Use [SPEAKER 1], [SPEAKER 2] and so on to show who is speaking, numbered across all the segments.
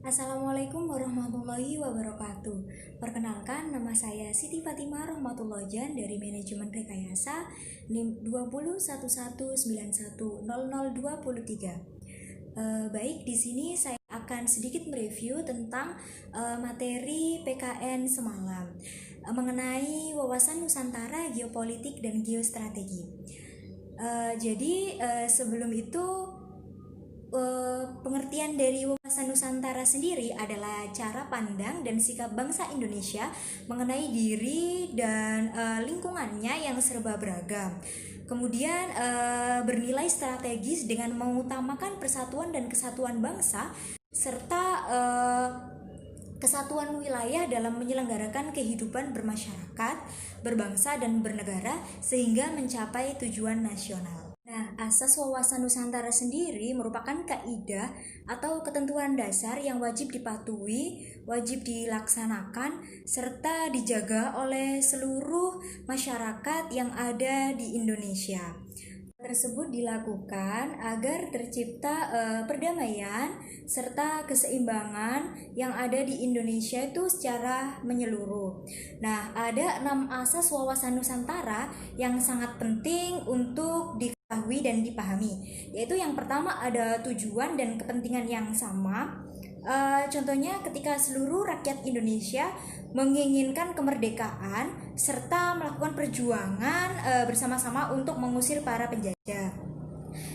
[SPEAKER 1] Assalamualaikum warahmatullahi wabarakatuh. Perkenalkan, nama saya Siti Fatimah Rahmatullojan dari Manajemen Rekayasa NIM 20119100223. Baik, di sini saya akan sedikit mereview tentang materi PKN semalam mengenai wawasan Nusantara, geopolitik dan geostrategi. Sebelum itu pengertian dari wawasan Nusantara sendiri adalah cara pandang dan sikap bangsa Indonesia mengenai diri dan lingkungannya yang serba beragam. Kemudian bernilai strategis dengan mengutamakan persatuan dan kesatuan bangsa serta kesatuan wilayah dalam menyelenggarakan kehidupan bermasyarakat, berbangsa dan bernegara sehingga mencapai tujuan nasional. Nah, asas wawasan Nusantara sendiri merupakan kaidah atau ketentuan dasar yang wajib dipatuhi, wajib dilaksanakan, serta dijaga oleh seluruh masyarakat yang ada di Indonesia. Tersebut dilakukan agar tercipta perdamaian serta keseimbangan yang ada di Indonesia itu secara menyeluruh. Nah, ada 6 asas wawasan Nusantara yang sangat penting untuk diketahui dan dipahami. Yaitu yang pertama ada tujuan dan kepentingan yang sama. Contohnya ketika seluruh rakyat Indonesia menginginkan kemerdekaan serta melakukan perjuangan bersama-sama untuk mengusir para penjajah.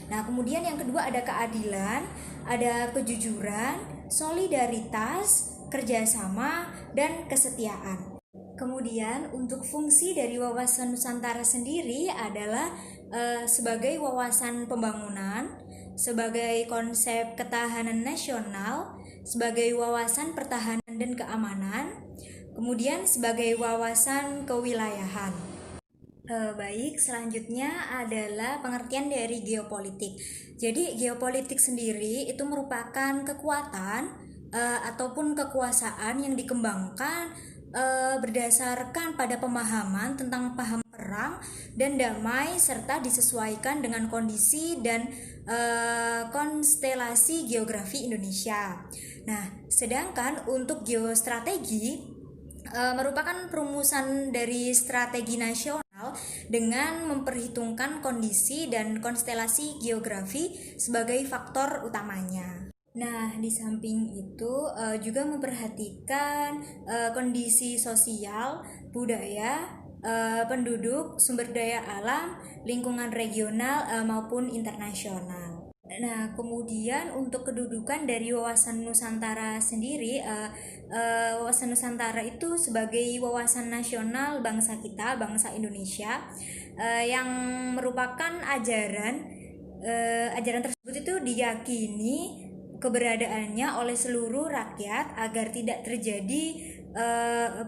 [SPEAKER 1] Nah, kemudian yang kedua ada keadilan, ada kejujuran, solidaritas, kerjasama, dan kesetiaan. Kemudian untuk fungsi dari wawasan Nusantara sendiri adalah sebagai wawasan pembangunan, sebagai konsep ketahanan nasional, sebagai wawasan pertahanan dan keamanan, kemudian sebagai wawasan kewilayahan. Baik, selanjutnya adalah pengertian dari geopolitik. Jadi geopolitik sendiri itu merupakan kekuatan ataupun kekuasaan yang dikembangkan berdasarkan pada pemahaman tentang paham perang dan damai serta disesuaikan dengan kondisi dan konstelasi geografi Indonesia. Nah, sedangkan untuk geostrategi merupakan perumusan dari strategi nasional dengan memperhitungkan kondisi dan konstelasi geografi sebagai faktor utamanya. Nah, di samping itu juga memperhatikan kondisi sosial, budaya, penduduk, sumber daya alam, lingkungan regional maupun internasional. Nah, kemudian untuk kedudukan dari wawasan Nusantara sendiri, wawasan Nusantara itu sebagai wawasan nasional bangsa kita, bangsa Indonesia, yang merupakan ajaran tersebut itu diyakini keberadaannya oleh seluruh rakyat agar tidak terjadi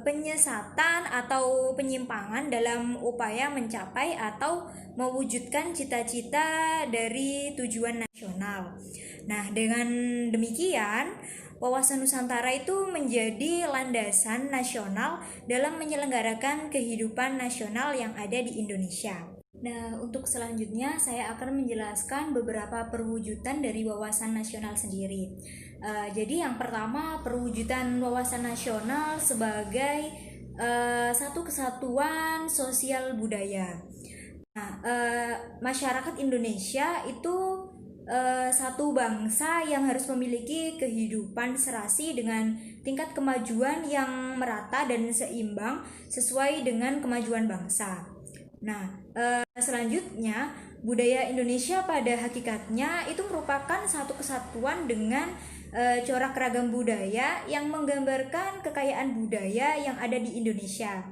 [SPEAKER 1] penyesatan atau penyimpangan dalam upaya mencapai atau mewujudkan cita-cita dari tujuan nasional. Nah, dengan demikian wawasan Nusantara itu menjadi landasan nasional dalam menyelenggarakan kehidupan nasional yang ada di Indonesia. Nah, untuk selanjutnya saya akan menjelaskan beberapa perwujudan dari wawasan nasional sendiri. Jadi yang pertama, perwujudan wawasan nasional sebagai satu kesatuan sosial budaya. Nah, masyarakat Indonesia itu satu bangsa yang harus memiliki kehidupan serasi dengan tingkat kemajuan yang merata dan seimbang sesuai dengan kemajuan bangsa. Nah, selanjutnya budaya Indonesia pada hakikatnya itu merupakan satu kesatuan dengan corak ragam budaya yang menggambarkan kekayaan budaya yang ada di Indonesia.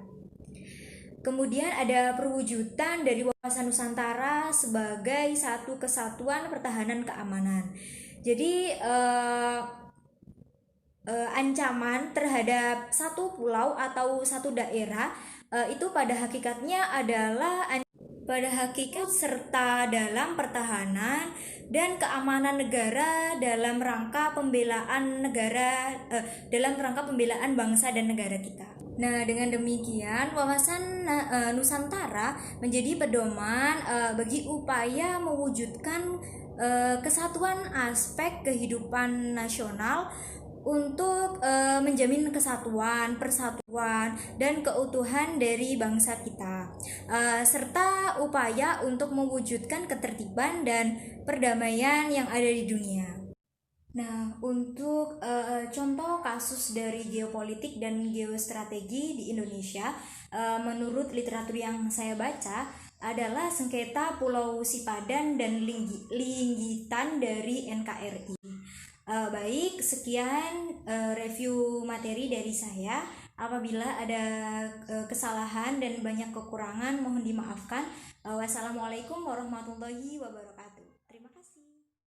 [SPEAKER 1] Kemudian ada perwujudan dari wawasan Nusantara sebagai satu kesatuan pertahanan keamanan. Jadi ancaman terhadap satu pulau atau satu daerah itu pada hakikatnya adalah pada hakikat serta dalam pertahanan dan keamanan negara dalam rangka pembelaan bangsa dan negara kita. Nah, dengan demikian wawasan Nusantara menjadi pedoman bagi upaya mewujudkan kesatuan aspek kehidupan nasional untuk menjamin kesatuan, persatuan, dan keutuhan dari bangsa kita, serta upaya untuk mewujudkan ketertiban dan perdamaian yang ada di dunia. Nah, untuk contoh kasus dari geopolitik dan geostrategi di Indonesia, menurut literatur yang saya baca, adalah sengketa Pulau Sipadan dan Linggitan dari NKRI. Baik, sekian review materi dari saya. Apabila ada kesalahan dan banyak kekurangan, mohon dimaafkan. Wassalamualaikum warahmatullahi wabarakatuh.